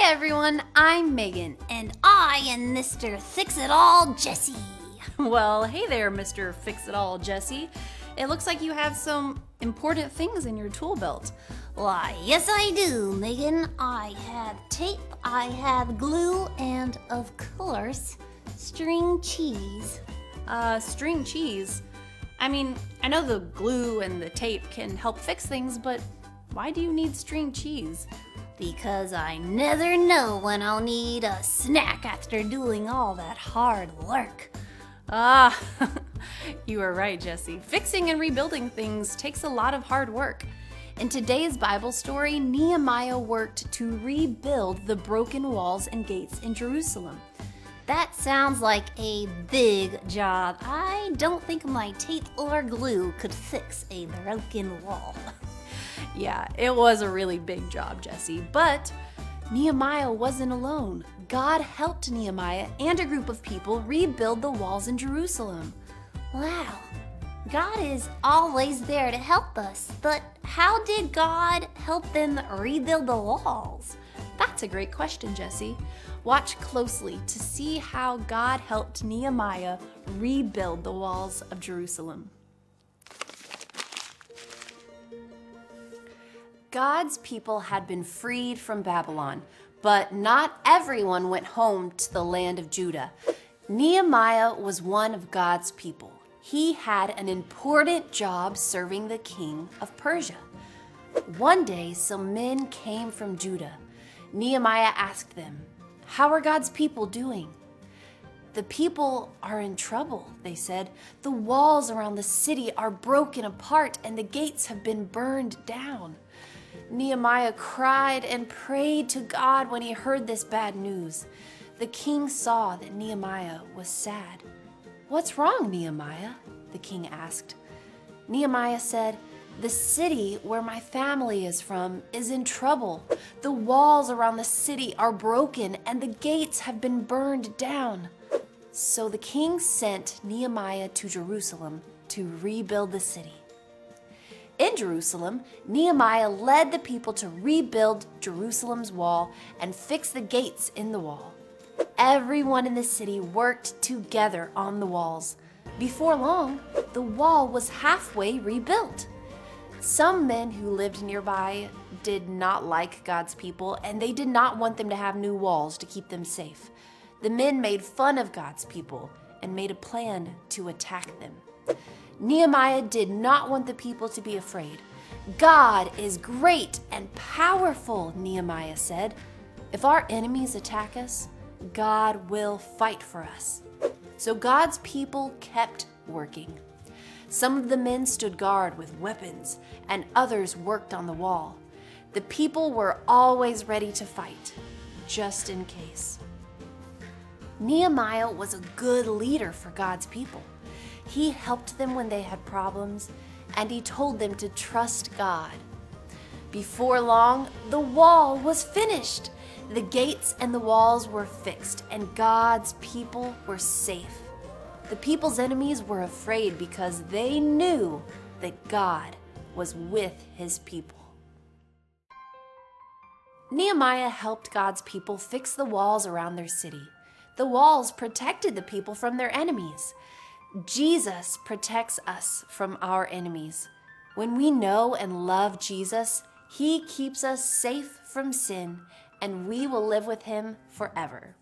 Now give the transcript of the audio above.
everyone, I'm Megan. And I am Mr. Fix-It-All Jesse. Well, hey there, Mr. Fix-It-All Jesse. It looks like you have some important things in your tool belt. Why, yes I do, Megan. I have tape, I have glue, and of course, string cheese. String cheese? I mean, I know the glue and the tape can help fix things, but why do you need string cheese? Because I never know when I'll need a snack after doing all that hard work. Ah, you are right, Jesse. Fixing and rebuilding things takes a lot of hard work. In today's Bible story, Nehemiah worked to rebuild the broken walls and gates in Jerusalem. That sounds like a big job. I don't think my tape or glue could fix a broken wall. Yeah, it was a really big job, Jesse, but Nehemiah wasn't alone. God helped Nehemiah and a group of people rebuild the walls in Jerusalem. Wow, God is always there to help us, but how did God help them rebuild the walls? That's a great question, Jesse. Watch closely to see how God helped Nehemiah rebuild the walls of Jerusalem. God's people had been freed from Babylon, but not everyone went home to the land of Judah. Nehemiah was one of God's people. He had an important job serving the king of Persia. One day, some men came from Judah. Nehemiah asked them, "How are God's people doing?" "The people are in trouble," they said. "The walls around the city are broken apart and the gates have been burned down." Nehemiah cried and prayed to God when he heard this bad news. The king saw that Nehemiah was sad. "What's wrong, Nehemiah?" the king asked. Nehemiah said, "The city where my family is from is in trouble. The walls around the city are broken and the gates have been burned down." So the king sent Nehemiah to Jerusalem to rebuild the city. In Jerusalem, Nehemiah led the people to rebuild Jerusalem's wall and fix the gates in the wall. Everyone in the city worked together on the walls. Before long, the wall was halfway rebuilt. Some men who lived nearby did not like God's people, and they did not want them to have new walls to keep them safe. The men made fun of God's people and made a plan to attack them. Nehemiah did not want the people to be afraid. "God is great and powerful," Nehemiah said. "If our enemies attack us, God will fight for us." So God's people kept working. Some of the men stood guard with weapons, and others worked on the wall. The people were always ready to fight, just in case. Nehemiah was a good leader for God's people. He helped them when they had problems, and he told them to trust God. Before long, the wall was finished. The gates and the walls were fixed, and God's people were safe. The people's enemies were afraid because they knew that God was with his people. Nehemiah helped God's people fix the walls around their city. The walls protected the people from their enemies. Jesus protects us from our enemies. When we know and love Jesus, he keeps us safe from sin, and we will live with him forever.